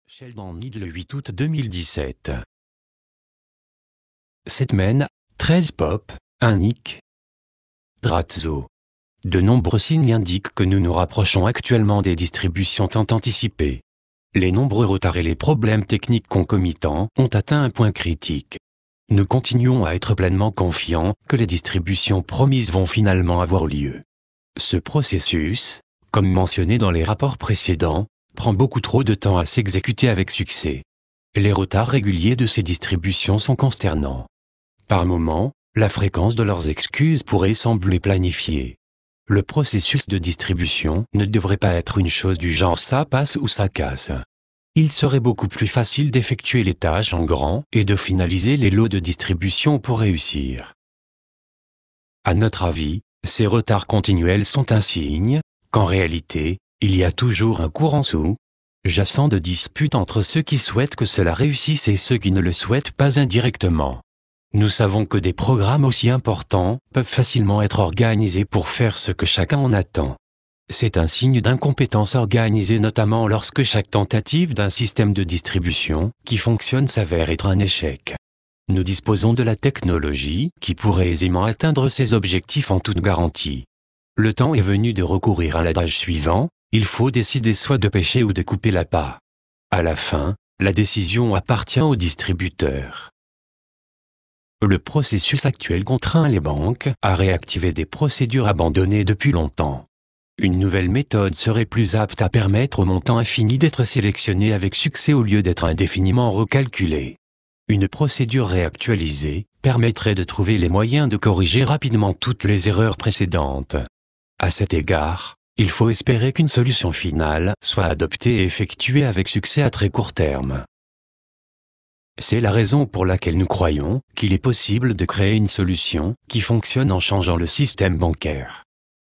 Sheldon Needle le 8 août 2017. Setman, 13 pop, 1 Nick. Dratzo. De nombreux signes indiquent que nous nous rapprochons actuellement des distributions tant anticipées. Les nombreux retards et les problèmes techniques concomitants ont atteint un point critique. Nous continuons à être pleinement confiants que les distributions promises vont finalement avoir lieu. Ce processus, comme mentionné dans les rapports précédents, prend beaucoup trop de temps à s'exécuter avec succès. Les retards réguliers de ces distributions sont consternants. Par moments, la fréquence de leurs excuses pourrait sembler planifiée. Le processus de distribution ne devrait pas être une chose du genre ça passe ou ça casse. Il serait beaucoup plus facile d'effectuer les tâches en grand et de finaliser les lots de distribution pour réussir. À notre avis, ces retards continuels sont un signe qu'en réalité, il y a toujours un courant sous-jacent de dispute entre ceux qui souhaitent que cela réussisse et ceux qui ne le souhaitent pas indirectement. Nous savons que des programmes aussi importants peuvent facilement être organisés pour faire ce que chacun en attend. C'est un signe d'incompétence organisée notamment lorsque chaque tentative d'un système de distribution qui fonctionne s'avère être un échec. Nous disposons de la technologie qui pourrait aisément atteindre ces objectifs en toute garantie. Le temps est venu de recourir à l'adage suivant, il faut décider soit de pêcher ou de couper l'appât. À la fin, la décision appartient au distributeur. Le processus actuel contraint les banques à réactiver des procédures abandonnées depuis longtemps. Une nouvelle méthode serait plus apte à permettre au montant infini d'être sélectionné avec succès au lieu d'être indéfiniment recalculé. Une procédure réactualisée permettrait de trouver les moyens de corriger rapidement toutes les erreurs précédentes. À cet égard, il faut espérer qu'une solution finale soit adoptée et effectuée avec succès à très court terme. C'est la raison pour laquelle nous croyons qu'il est possible de créer une solution qui fonctionne en changeant le système bancaire.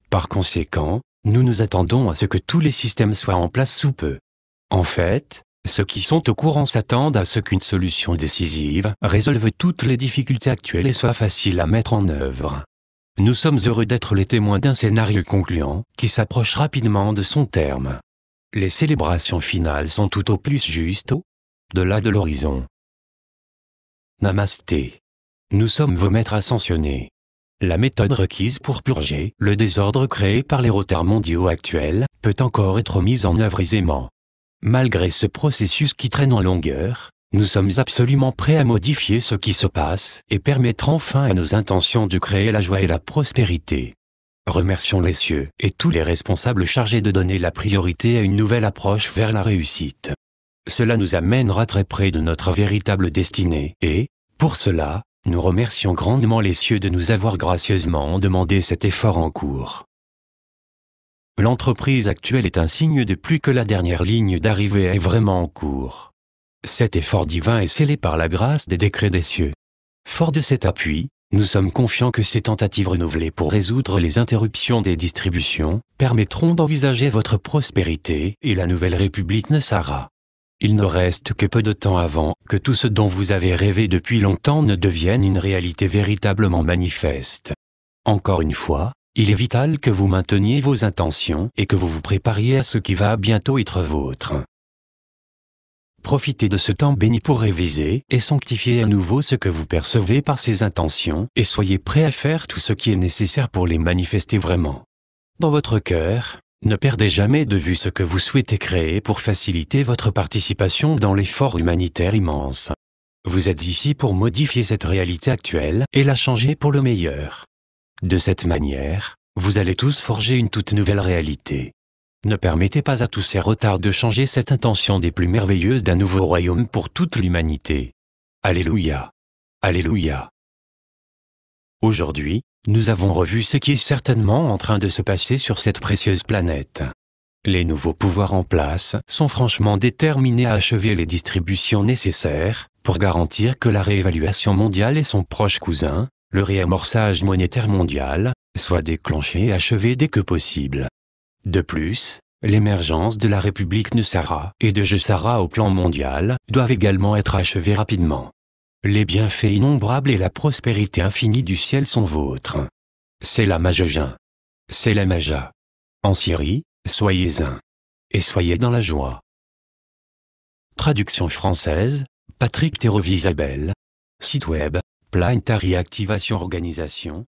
Par conséquent, nous nous attendons à ce que tous les systèmes soient en place sous peu. En fait, ceux qui sont au courant s'attendent à ce qu'une solution décisive résolve toutes les difficultés actuelles et soit facile à mettre en œuvre. Nous sommes heureux d'être les témoins d'un scénario concluant qui s'approche rapidement de son terme. Les célébrations finales sont tout au plus justes au-delà de l'horizon. Namasté. Nous sommes vos maîtres ascensionnés. La méthode requise pour purger le désordre créé par les retards mondiaux actuels peut encore être mise en œuvre aisément. Malgré ce processus qui traîne en longueur, nous sommes absolument prêts à modifier ce qui se passe et permettre enfin à nos intentions de créer la joie et la prospérité. Remercions les cieux et tous les responsables chargés de donner la priorité à une nouvelle approche vers la réussite. Cela nous amènera très près de notre véritable destinée et, pour cela, nous remercions grandement les cieux de nous avoir gracieusement demandé cet effort en cours. L'entreprise actuelle est un signe de plus que la dernière ligne d'arrivée est vraiment en cours. Cet effort divin est scellé par la grâce des décrets des cieux. Fort de cet appui, nous sommes confiants que ces tentatives renouvelées pour résoudre les interruptions des distributions permettront d'envisager votre prospérité et la nouvelle République Nsara. Il ne reste que peu de temps avant que tout ce dont vous avez rêvé depuis longtemps ne devienne une réalité véritablement manifeste. Encore une fois, il est vital que vous mainteniez vos intentions et que vous vous prépariez à ce qui va bientôt être vôtre. Profitez de ce temps béni pour réviser et sanctifier à nouveau ce que vous percevez par ces intentions et soyez prêts à faire tout ce qui est nécessaire pour les manifester vraiment. Dans votre cœur, ne perdez jamais de vue ce que vous souhaitez créer pour faciliter votre participation dans l'effort humanitaire immense. Vous êtes ici pour modifier cette réalité actuelle et la changer pour le meilleur. De cette manière, vous allez tous forger une toute nouvelle réalité. Ne permettez pas à tous ces retards de changer cette intention des plus merveilleuses d'un nouveau royaume pour toute l'humanité. Alléluia. Alléluia. Aujourd'hui, nous avons revu ce qui est certainement en train de se passer sur cette précieuse planète. Les nouveaux pouvoirs en place sont franchement déterminés à achever les distributions nécessaires pour garantir que la réévaluation mondiale et son proche cousin, le réamorçage monétaire mondial, soit déclenché et achevé dès que possible. De plus, l'émergence de la République Nsara et de Jesara au plan mondial doivent également être achevées rapidement. Les bienfaits innombrables et la prospérité infinie du ciel sont vôtres. C'est la Majojin. C'est la Maja. En Syrie, soyez-en. Et soyez dans la joie. Traduction française, Patrick Thérovis Isabelle. Site web, Planetary Activation Organisation.